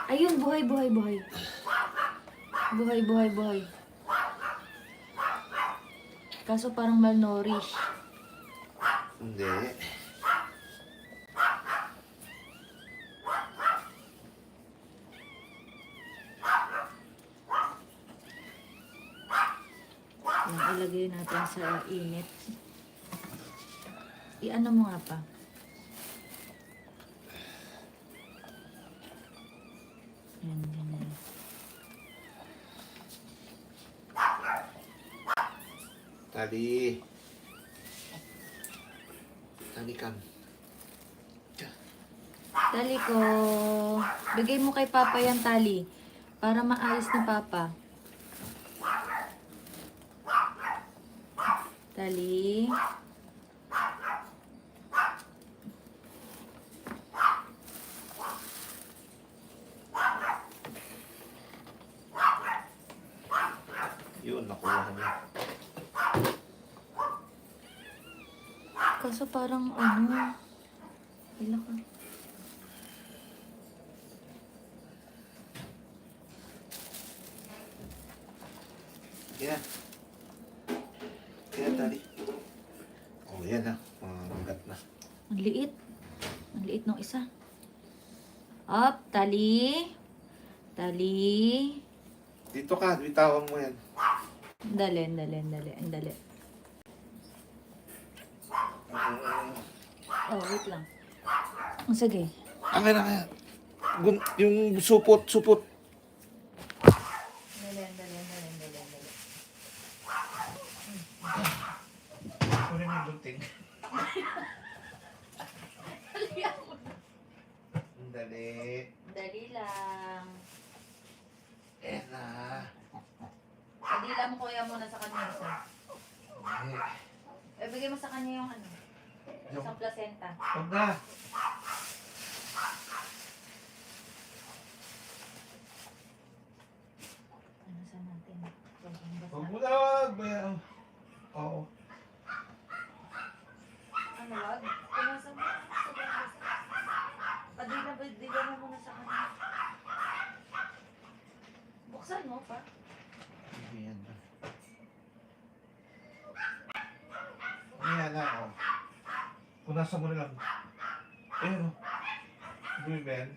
Ayun, buhay, buhay, buhay. Buhay, buhay, buhay. Kaso parang malnourished. Hindi. Yan, ilagay natin sa init. I-ano mo nga pa. Yan, yan, yan. Tali. Tali kam. Tali ko. Bigay mo kay Papa yan, tali. Para maayos ni Papa. Tali. Yun, nakuha niya. Kaso parang ano. Ilan ka? Yan. Yan, tali. Oh, yan na. Magat na. Ang liit. Ang liit ng isa. Up, tali. Tali. Dito ka, bitawan mo yan. Dali, dali, dali, dali. Oh, wait lang. Oh, sige. Akin na kaya. Yung supot. Dali, dali, dali, dali, dali. Kunin mo yung bunting. Dali. Dali lang. Ayan na. Dali lang mo kuya muna sa kanya isa. Eh, Bigay mo sa kanya yung ano. Yung- Sa placenta. Huwag na. Ano sa natin? Sobrang basa. Huwag mo na. Huwag. Oo. Ano wag? Pinasa mo. Sobrang basa. Padila mo muna sa kanya. Buksan mo pa. Ayan na. Ayan na, oh. Punasan mo na lang. Ayan, oh. Bumiben.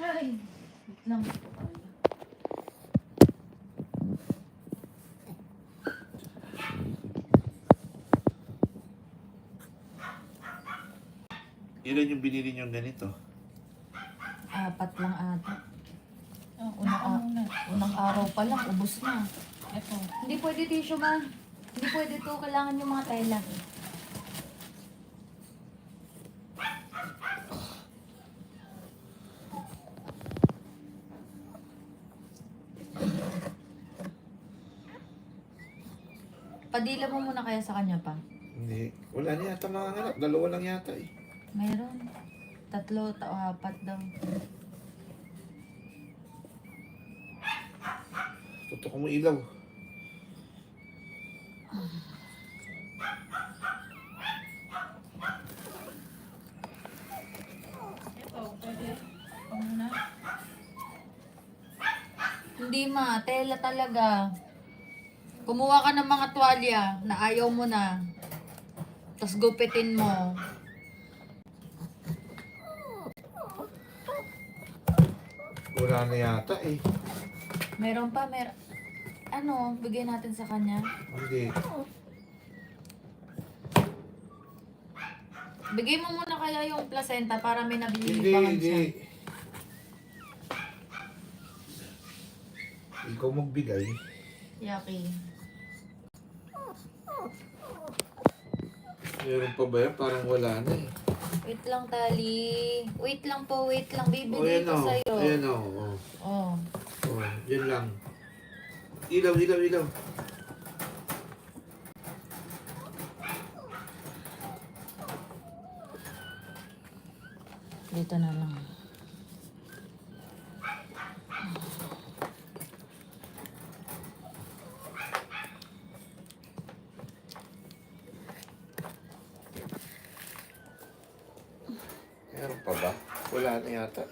Ay! Wait lang. Ilan yung binili niyong ganito? 4 lang ata. Unang araw pa lang, ubos na. Ito. Hindi pwede tissue ma. Hindi pwede to. Kailangan yung mga tela. Padila mo muna kaya sa kanya pa. Hindi. Wala na yata mga anak. 2 lang yata eh. Mayroon. 3 o 4 daw. Tutok mo ilaw. Hindi ma, tela talaga. Kumuha ka ng mga tuwalya na ayaw mo na. Tapos gupitin mo. Wala na yata eh. Meron pa, ano, bigay natin sa kanya. Hindi. Bigay mo muna kaya yung placenta para may Hindi, nabilibangan siya. hindi. Ikaw magbigay. Yaki. Meron pa ba yan? Parang wala na eh. Wait lang, Tali. Wait lang po, wait lang. Bibigay Ayan ko o. sa'yo. Ayan o. Oh. Oh. Oh, yan lang. Ilaw. Dito na lang. Wala na yata.